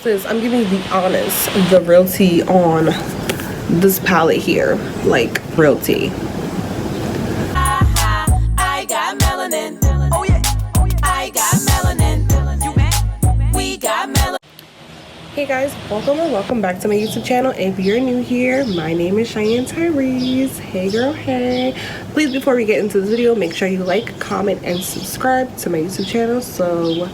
sis, I'm giving you the honest, the real tea on this palette here. Like, real tea. I got melanin. Oh yeah. I got melanin. We got melanin. Hey guys, welcome or welcome back to my YouTube channel. If you're new here, my name is ShaianneTyresse. Hey girl, hey. Please, before we get into this video, make sure you like, comment, and subscribe to my YouTube channel so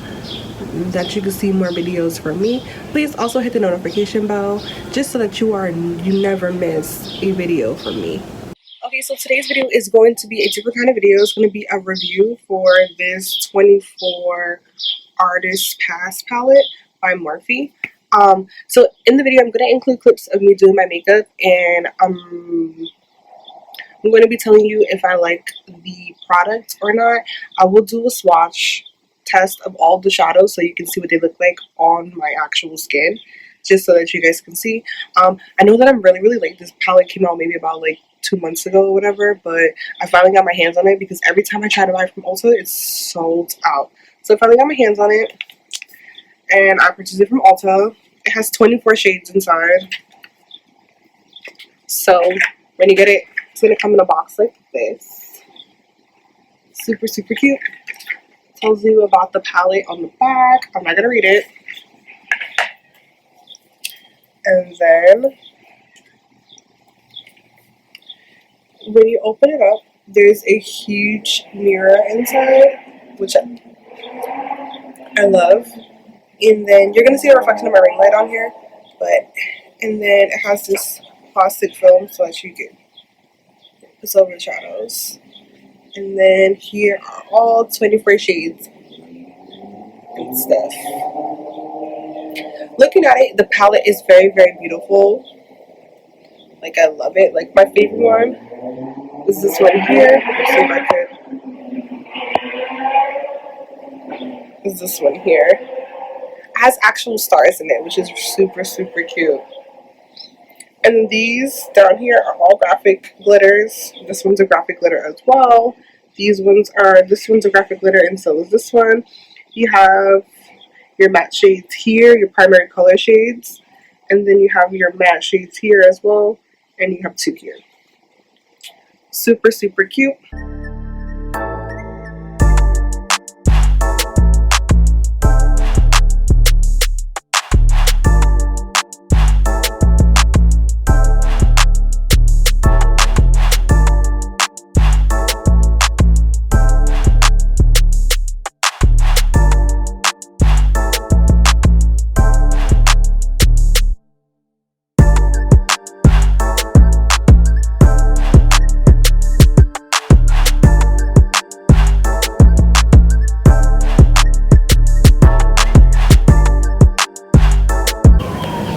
that you can see more videos from me. Please also hit the notification bell just so that you never miss a video from me. Okay, so today's video is going to be a different kind of video. It's going to be a review for this 24 Artist Pass palette by Morphe. So in the video, I'm going to include clips of me doing my makeup, and I'm going to be telling you if I like the product or not. I will do a swatch test of all the shadows so you can see what they look like on my actual skin, just so that you guys can see. I know that I'm really late. This palette came out maybe about like 2 months ago or whatever, but I finally got my hands on it because every time I try to buy it from Ulta, it's sold out. So I finally got my hands on it, and I purchased it from Ulta. It has 24 shades inside. So when you get it, it's gonna come in a box like this. Super cute. Tells you about the palette on the back. I'm not gonna read it. And then when you open it up, there's a huge mirror inside, which I love. And then you're gonna see a reflection of my ring light on here, and then it has this plastic film so that you can put over the shadows. And then here are all 24 shades and stuff. Looking at it, the palette is very beautiful. Like, I love it. Like, my favorite one is this one here. Let's see if I could. Is this one here. It has actual stars in it, which is super cute. And these down here are all graphic glitters. This one's a graphic glitter as well. This one's a graphic glitter, and so is this one. You have your matte shades here, your primary color shades, and then you have your matte shades here as well, and you have 2 here. Super cute.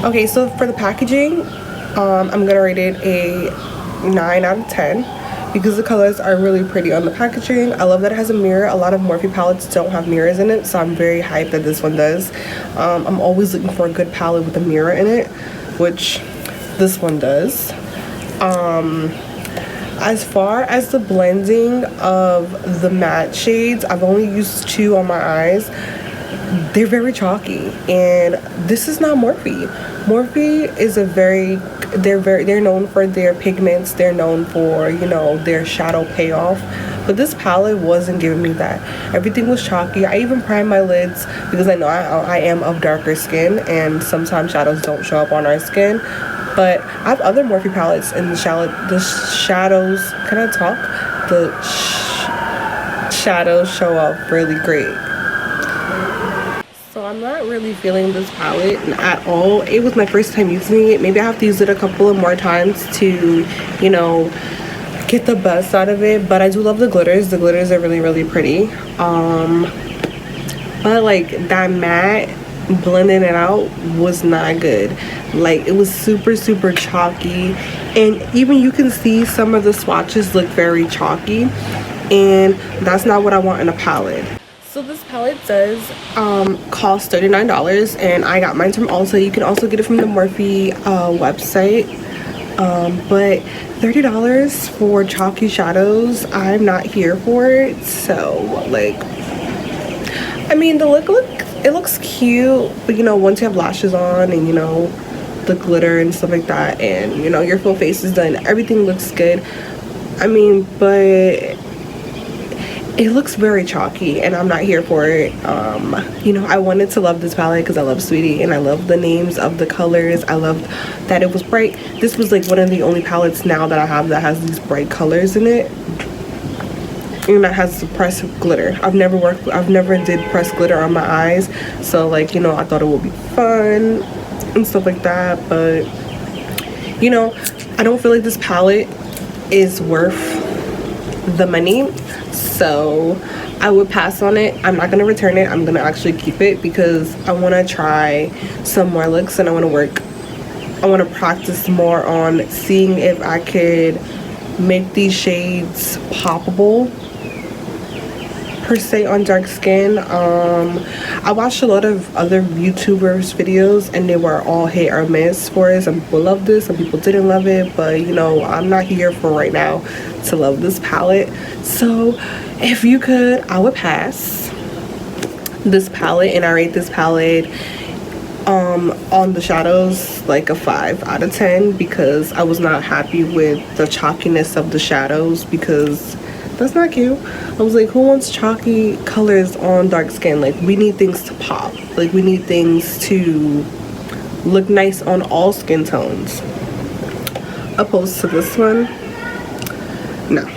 Okay, so for the packaging, I'm gonna rate it a 9 out of 10 because the colors are really pretty on the packaging. I love that it has a mirror. A lot of Morphe palettes don't have mirrors in it, so I'm very hyped that this one does. I'm always looking for a good palette with a mirror in it, which this one does. As far as the blending of the matte shades, I've only used 2 on my eyes. They're very chalky, and this is not Morphe. Morphe is they're known for their pigments. They're known for, you know, their shadow payoff, but this palette wasn't giving me that. Everything was chalky. I even primed my lids because I know I am of darker skin, and sometimes shadows don't show up on our skin. But I have other Morphe palettes, and the shadows, can I talk? The shadows show up really great. So I'm not really feeling this palette at all. It was my first time using it. Maybe I have to use it a couple of more times to, you know, get the best out of it. But I do love the glitters. The glitters are really pretty. But like that matte, blending it out was not good. Like, it was super chalky, and even you can see some of the swatches look very chalky, and that's not what I want in a palette. So this palette does cost $39, and I got mine from Ulta. You can also get it from the Morphe website, but $30 for chalky shadows, I'm not here for it. So, like, I mean, the look it looks cute, but you know, once you have lashes on and you know the glitter and stuff like that, and you know your full face is done, everything looks good. I mean, but it looks very chalky and I'm not here for it. You know, I wanted to love this palette because I love Saweetie and I love the names of the colors. I loved that it was bright. This was like one of the only palettes now that I have that has these bright colors in it, and that has the pressed glitter. I've never did pressed glitter on my eyes, so like, you know, I thought it would be fun and stuff like that. But you know, I don't feel like this palette is worth the money, so I would pass on it. I'm not gonna return it. I'm gonna actually keep it because I want to try some more looks and I want to practice more on seeing if I could make these shades poppable per se on dark skin. I watched a lot of other YouTubers videos and they were all hit or miss for it. Some people loved this, some people didn't love it, but you know, I'm not here for right now to love this palette. So if you could, I would pass this palette, and I rate this palette on the shadows like a 5 out of 10 because I was not happy with the chalkiness of the shadows, because that's not cute. I was like, who wants chalky colors on dark skin? Like, we need things to pop. Like, we need things to look nice on all skin tones. Opposed to this one, no.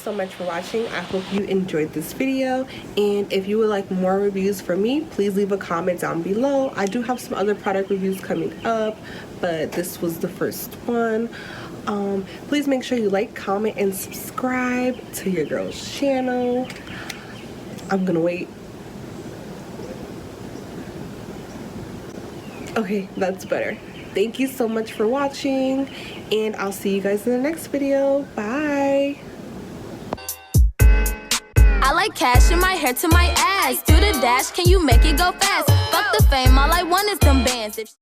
so much for watching. I hope you enjoyed this video, and if you would like more reviews from me, please leave a comment down below. I do have some other product reviews coming up, but this was the first one. Please make sure you like, comment, and subscribe to your girl's channel. I'm gonna wait. Okay, that's better. Thank you so much for watching, and I'll see you guys in the next video. Bye. I like cash in my hair to my ass. Do the dash, can you make it go fast? Fuck the fame, all I want is them bands.